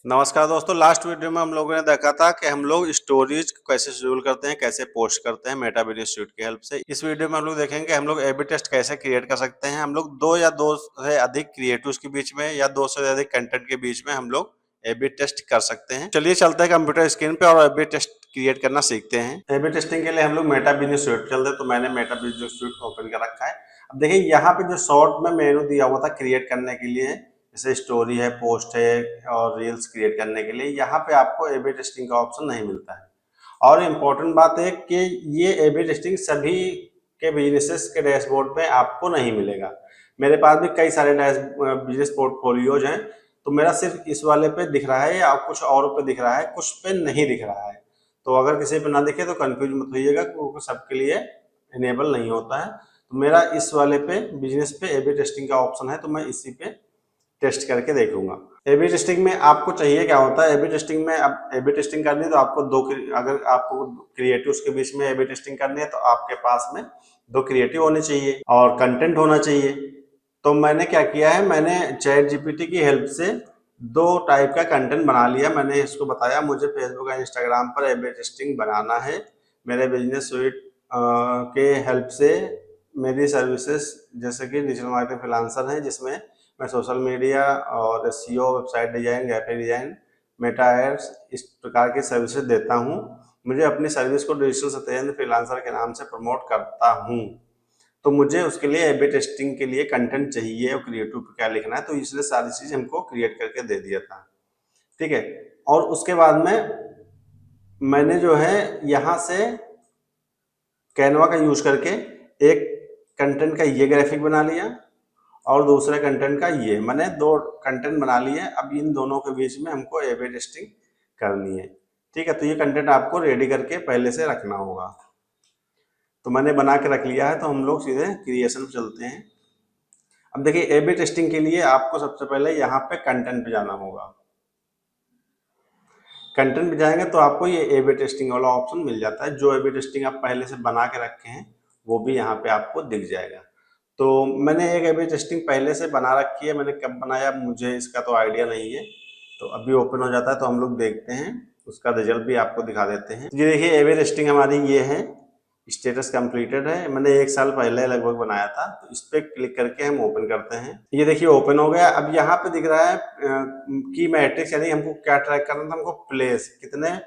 नमस्कार दोस्तों, last video में हम लोगों ने देखा था कि हम लोग स्टोरीज कैसे शेड्यूल करते हैं, कैसे पोस्ट करते हैं मेटा बिजनेस सूट की हेल्प से। इस वीडियो में हम लोग देखेंगे कि हम लोग ए बी टेस्ट कैसे क्रिएट कर सकते हैं। हम लोग दो या दो से अधिक क्रिएटिव्स के बीच में या दो से अधिक कंटेंट के बीच में हम लोग ए बी टेस्ट कर सकते हैं। चलिए चलते हैं कंप्यूटर स्क्रीन पे और ए बी टेस्ट क्रिएट करना सीखते हैं। ए बी टेस्टिंग के लिए हम लोग मेटा बिजनेस सूट चलते हैं, तो मैंने मेटा बिजनेस सूट ओपन कर रखा है। अब देखिए यहाँ पे जो शॉर्ट में मेनू दिया हुआ था क्रिएट करने के लिए, जैसे स्टोरी है, पोस्ट है और रील्स क्रिएट करने के लिए, यहाँ पे आपको ए बी टेस्टिंग का ऑप्शन नहीं मिलता है। और इम्पोर्टेंट बात है कि ये ए बी टेस्टिंग सभी के बिजनेसेस के डैशबोर्ड पे आपको नहीं मिलेगा। मेरे पास भी कई सारे बिजनेस पोर्टफोलियोज हैं, तो मेरा सिर्फ इस वाले पे दिख रहा है या कुछ और पे दिख रहा है, कुछ पे नहीं दिख रहा है। तो अगर किसी पे ना दिखे तो कंफ्यूज मत होइएगा, क्योंकि सबके लिए इनेबल नहीं होता है। तो मेरा इस वाले पे बिजनेस पे ए बी टेस्टिंग का ऑप्शन है, तो मैं इसी पे टेस्ट करके देखूंगा। ए बी टेस्टिंग में आपको चाहिए क्या होता है, ए बी टेस्टिंग में अब ए बी टेस्टिंग करनी है तो आपको अगर आपको क्रिएटिव्स के बीच में ए बी टेस्टिंग करनी है तो आपके पास में दो क्रिएटिव होने चाहिए और कंटेंट होना चाहिए। तो मैंने क्या किया है, मैंने चैट जीपीटी की हेल्प से दो टाइप का कंटेंट बना लिया। मैंने इसको बताया मुझे फेसबुक और इंस्टाग्राम पर ए बी टेस्टिंग बनाना है। मेरे बिजनेस सूट के हेल्प से मेरी सर्विसेज जैसे कि डिजिटल मार्केटिंग फ्रीलांसर है, जिसमें मैं सोशल मीडिया और SEO, website design, graphic design, meta ads, इस प्रकार की सर्विसेज देता हूँ। मुझे अपनी सर्विस को डिजिटल सत्येंद्र फ्रीलांसर के नाम से प्रमोट करता हूँ। तो मुझे उसके लिए ए बी टेस्टिंग के लिए कंटेंट चाहिए और क्रिएटिव पे क्या लिखना है, तो इसलिए सारी चीज हमको क्रिएट करके दे दिया था। ठीक है। और उसके बाद में मैंने जो है यहाँ से कैनवा का यूज करके एक कंटेंट का ये ग्राफिक बना लिया और दूसरे कंटेंट का ये, मैंने दो कंटेंट बना लिए। अब इन दोनों के बीच में हमको ए बी टेस्टिंग करनी है। ठीक है, तो ये कंटेंट आपको रेडी करके पहले से रखना होगा। तो मैंने बना के रख लिया है, तो हम लोग सीधे क्रिएशन पे चलते हैं। अब देखिए ए बी टेस्टिंग के लिए आपको सबसे पहले यहाँ पे कंटेंट पे जाना होगा। कंटेंट पे जाएंगे तो आपको ये ए बी टेस्टिंग वाला ऑप्शन मिल जाता है। जो ए बी टेस्टिंग आप पहले से बना के रखे हैं वो भी यहाँ पे आपको दिख जाएगा। तो मैंने एक ए बी टेस्टिंग पहले से बना रखी है, मैंने कब बनाया मुझे इसका तो आइडिया नहीं है। तो अभी ओपन हो जाता है तो हम लोग देखते हैं, उसका रिजल्ट भी आपको दिखा देते हैं। ये देखिए ए बी टेस्टिंग हमारी ये है, स्टेटस कंप्लीटेड है। मैंने एक साल पहले लगभग बनाया था। तो इस पर क्लिक करके हम ओपन करते हैं। ये देखिए ओपन हो गया। अब यहाँ पे दिख रहा है की मैट्रिक्स, यानी हमको क्या ट्रैक करना था, हमको प्लेस कितने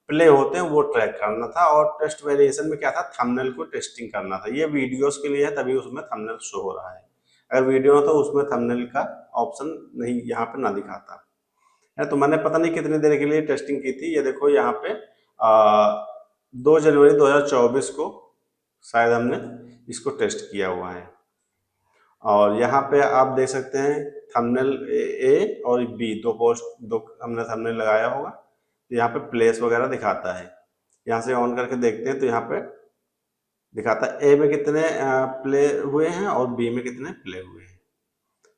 प्ले होते हैं वो ट्रैक करना था। और टेस्ट वेरिएशन में क्या था, थंबनेल को टेस्टिंग करना था। ये वीडियोस के लिए है, तभी उसमें थंबनेल शो हो रहा है। अगर वीडियो हो तो उसमें थंबनेल का ऑप्शन नहीं, यहाँ पे ना दिखाता है। तो मैंने पता नहीं कितनी देर के लिए टेस्टिंग की थी। ये देखो यहाँ पे 2 जनवरी 2024 को शायद हमने इसको टेस्ट किया हुआ है। और यहाँ पे आप देख सकते हैं थंबनेल ए और बी, दो पोस्ट, दो हमने थंबनेल लगाया होगा। तो यहाँ पे प्लेस वगैरह दिखाता है। यहाँ से ऑन करके देखते हैं तो यहाँ पे दिखाता है ए में कितने प्ले हुए हैं और बी में कितने प्ले हुए हैं,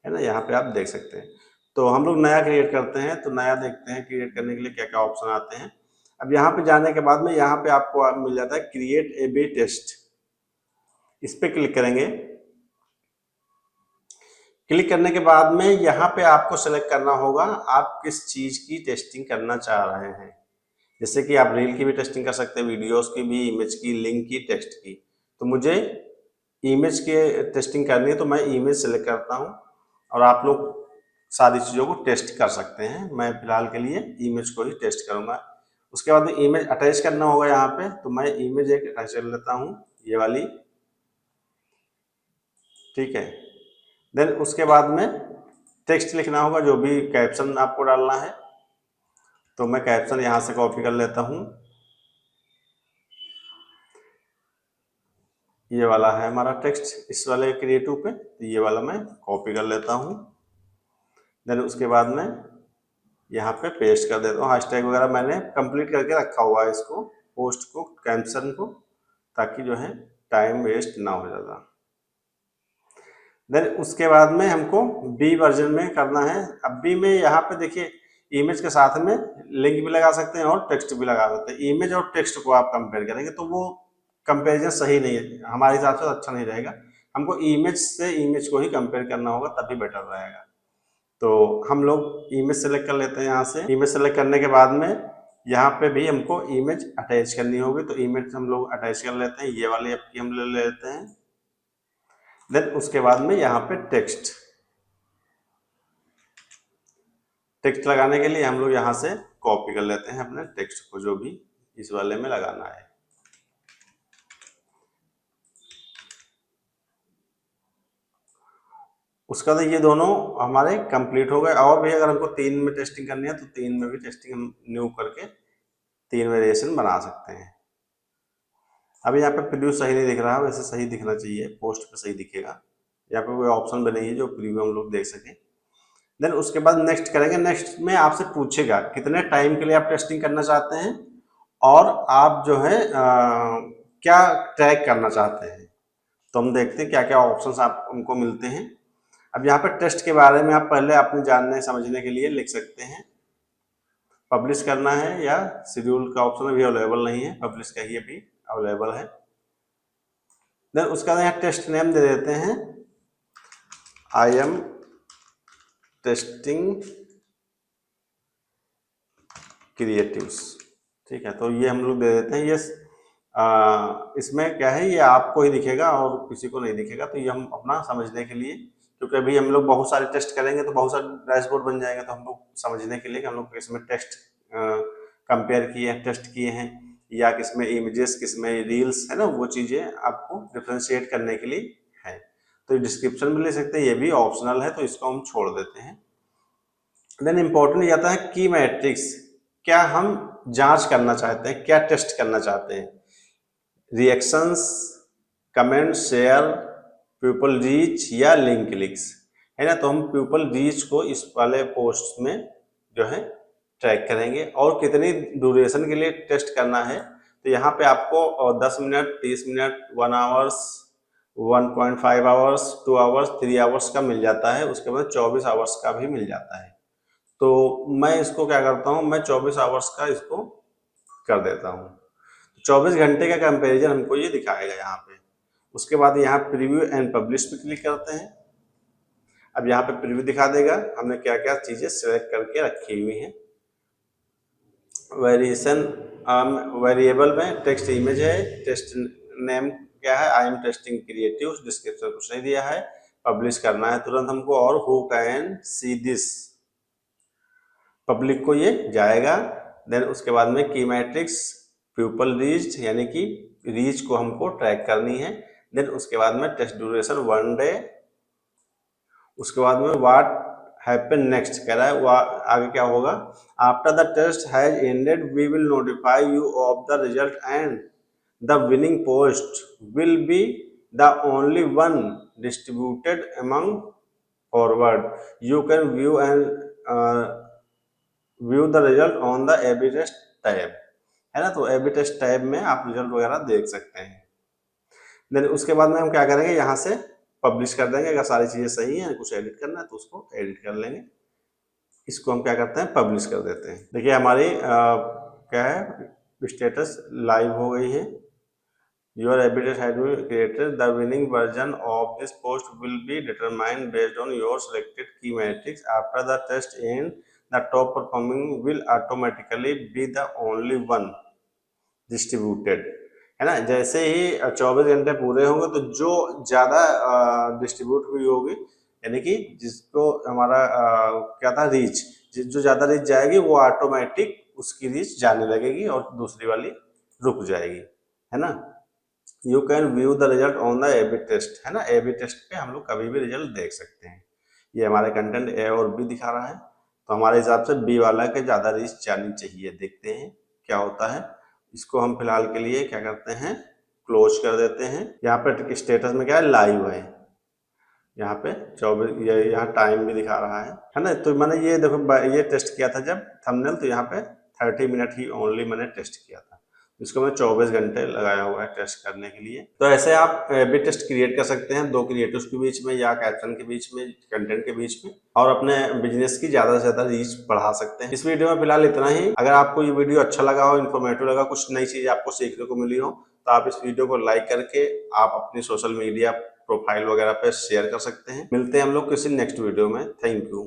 है ना। यहाँ पे आप देख सकते हैं। तो हम लोग नया क्रिएट करते हैं, तो नया देखते हैं क्रिएट करने के लिए क्या क्या ऑप्शन आते हैं। अब यहाँ पे जाने के बाद में यहाँ पे आपको मिल जाता है क्रिएट ए बी टेस्ट। इस पे क्लिक करेंगे। क्लिक करने के बाद में यहाँ पे आपको सेलेक्ट करना होगा आप किस चीज की टेस्टिंग करना चाह रहे हैं। जैसे कि आप रील की भी टेस्टिंग कर सकते हैं, वीडियोस की भी, इमेज की, लिंक की, टेक्स्ट की। तो मुझे इमेज की टेस्टिंग करनी है, तो मैं इमेज सेलेक्ट करता हूँ। और आप लोग सारी चीज़ों को टेस्ट कर सकते हैं। मैं फिलहाल के लिए इमेज को ही टेस्ट करूँगा। उसके बाद में इमेज अटैच करना होगा यहाँ पे, तो मैं इमेज एक अटैच कर लेता हूँ, ये वाली। ठीक है। देन उसके बाद में टेक्स्ट लिखना होगा, जो भी कैप्शन आपको डालना है। तो मैं कैप्शन यहाँ से कॉपी कर लेता हूँ। ये वाला है हमारा टेक्स्ट इस वाले क्रिएटिव पे, तो ये वाला मैं कॉपी कर लेता हूँ। देन उसके बाद में यहाँ पे पेस्ट कर देता हूँ। हैशटैग वगैरह मैंने कंप्लीट करके रखा हुआ है इसको, पोस्ट को, कैप्शन को, ताकि जो है टाइम वेस्ट ना हो ज़्यादा। देन उसके बाद में हमको बी वर्जन में करना है। अब बी में यहाँ पे देखिए इमेज के साथ में लिंक भी लगा सकते हैं और टेक्स्ट भी लगा सकते हैं। इमेज और टेक्स्ट को आप कंपेयर करेंगे तो वो कंपेरिजन सही नहीं है, हमारे हिसाब से अच्छा नहीं रहेगा। हमको इमेज से इमेज को ही कंपेयर करना होगा, तभी बेटर रहेगा। तो हम लोग इमेज सेलेक्ट कर लेते हैं यहाँ से। इमेज सेलेक्ट करने के बाद में यहाँ पे भी हमको इमेज अटैच करनी होगी, तो इमेज हम लोग अटैच कर लेते हैं। ये वाली ऐप की हम ले लेते हैं। देन उसके बाद में यहाँ पे टेक्स्ट लगाने के लिए हम लोग यहाँ से कॉपी कर लेते हैं अपने टेक्स्ट को, जो भी इस वाले में लगाना है। उसका तो ये दोनों हमारे कंप्लीट हो गए। और भी अगर हमको 3 में टेस्टिंग करनी है तो 3 में भी टेस्टिंग हम न्यू करके 3 वेरिएशन बना सकते हैं। अभी यहाँ पे प्रीव्यू सही नहीं दिख रहा, वैसे सही दिखना चाहिए, पोस्ट पे सही दिखेगा। यहाँ पे कोई ऑप्शन भी नहीं है जो प्रीव्यू हम लोग देख सकें। देन उसके बाद नेक्स्ट करेंगे। नेक्स्ट में आपसे पूछेगा कितने टाइम के लिए आप टेस्टिंग करना चाहते हैं और आप जो है क्या ट्रैक करना चाहते हैं। तो हम देखते हैं क्या क्या ऑप्शंस आप हमको मिलते हैं। अब यहाँ पर टेस्ट के बारे में आप पहले अपने जानने समझने के लिए लिख सकते हैं पब्लिश करना है या शेड्यूल का ऑप्शन अभी अवेलेबल नहीं है, पब्लिश का ही अभी अवेलेबल है। देन उसका यहाँ टेस्ट नेम दे देते हैं आई एम टेस्टिंग क्रिएटिव्स, ठीक है। तो ये हम लोग दे देते हैं यस। इसमें क्या है, ये आपको ही दिखेगा और किसी को नहीं दिखेगा, तो ये हम अपना समझने के लिए, क्योंकि अभी हम लोग बहुत सारे टेस्ट करेंगे तो बहुत सारे डैशबोर्ड बन जाएंगे, तो हम लोग समझने के लिए कि हम लोग किसमें टेस्ट कंपेयर किए हैं, टेस्ट किए हैं, या किसमें इमेजेस, किसमें रील्स, है ना, वो चीज़ें आपको डिफ्रेंशिएट करने के लिए है। तो डिस्क्रिप्शन में ले सकते हैं, ये भी ऑप्शनल है, तो इसको हम छोड़ देते हैं। देन इम्पोर्टेंट आता है की मैट्रिक्स, क्या हम जांच करना चाहते हैं, क्या टेस्ट करना चाहते हैं। Reactions, comment, share, people reach या लिंक क्लिक्स, है ना। तो हम पीपल रीच को इस वाले पोस्ट में जो है ट्रैक करेंगे। और कितनी ड्यूरेशन के लिए टेस्ट करना है, तो यहाँ पे आपको 10 minute, 30 minute, 1 hours, 1.5 hours, 2 hours, 3 hours का मिल जाता है। उसके बाद 24 आवर्स का भी मिल जाता है। तो मैं इसको क्या करता हूँ, मैं 24 आवर्स का इसको कर देता हूँ। 24 घंटे का कंपैरिजन हमको ये दिखाएगा यहाँ पे। उसके बाद यहाँ प्रीव्यू एंड पब्लिश पे क्लिक करते हैं। अब यहाँ पे प्रीव्यू दिखा देगा हमने क्या क्या चीजें सेलेक्ट करके रखी हुई हैं। वेरिएशन वेरिएबल में टेक्स्ट इमेज है, टेस्ट नेम क्या है, I am testing creative, description कुछ नहीं दिया है, पब्लिश करना है तुरंत हमको, और who can see this, public को ये जाएगा। देन उसके बाद में की मैट्रिक्स, पीपल रीच, यानी कि रीच को हमको ट्रैक करनी है। देन उसके बाद में टेस्ट ड्यूरेशन 1 डे। उसके बाद में व्हाट हैपन नेक्स्ट कह रहा है, आगे क्या होगा। After the test has ended we will notify you of the result and the winning post will be the only one distributed among forward. You can view the result on the AB test tab, है ना। तो AB test tab में आप result वगैरह देख सकते हैं। Then उसके बाद में हम क्या करेंगे, यहाँ से पब्लिश कर देंगे। अगर सारी चीज़ें सही हैं, कुछ एडिट करना है तो उसको एडिट कर लेंगे। इसको हम क्या करते हैं, पब्लिश कर देते हैं। देखिए हमारी क्या है, स्टेटस लाइव हो गई है। Your AB test has been created, the winning version of this post will be determined based on your selected key metrics. After the test and the top performing will automatically be the only one distributed, है ना। जैसे ही 24 घंटे पूरे होंगे तो जो ज़्यादा distribute हुई होगी, यानी कि जिसको हमारा क्या था, रीच, जो ज़्यादा रीच जाएगी वो ऑटोमेटिक उसकी रीच जाने लगेगी और दूसरी वाली रुक जाएगी, है ना। You can view the result on the AB test, है ना। एबी टेस्ट पे हम लोग कभी भी रिजल्ट देख सकते हैं। ये हमारे कंटेंट ए और बी दिखा रहा है, तो हमारे हिसाब से बी वाला के ज़्यादा रीच जानी चाहिए। देखते हैं क्या होता है। इसको हम फिलहाल के लिए क्या करते हैं, क्लोज कर देते हैं। यहाँ पे स्टेटस में क्या है, लाइव है। यहाँ पे 24, यहाँ टाइम भी दिखा रहा है ना। तो मैंने ये देखो, ये टेस्ट किया था जब थंबनेल, तो यहाँ पे 30 मिनट ही ओनली मैंने टेस्ट किया था। इसको मैं 24 घंटे लगाया हुआ है टेस्ट करने के लिए। तो ऐसे आप भी टेस्ट क्रिएट कर सकते हैं 2 क्रिएटिव्स के बीच में, या कैप्शन के बीच में, कंटेंट के बीच में, और अपने बिजनेस की ज्यादा से ज्यादा रीच बढ़ा सकते हैं। इस वीडियो में फिलहाल इतना ही। अगर आपको ये वीडियो अच्छा लगा हो, इन्फॉर्मेटिव लगा, कुछ नई चीज आपको सीखने को मिली हो, तो आप इस वीडियो को लाइक करके आप अपनी सोशल मीडिया प्रोफाइल वगैरह पे शेयर कर सकते हैं। मिलते हैं हम लोग किसी नेक्स्ट वीडियो में। Thank you.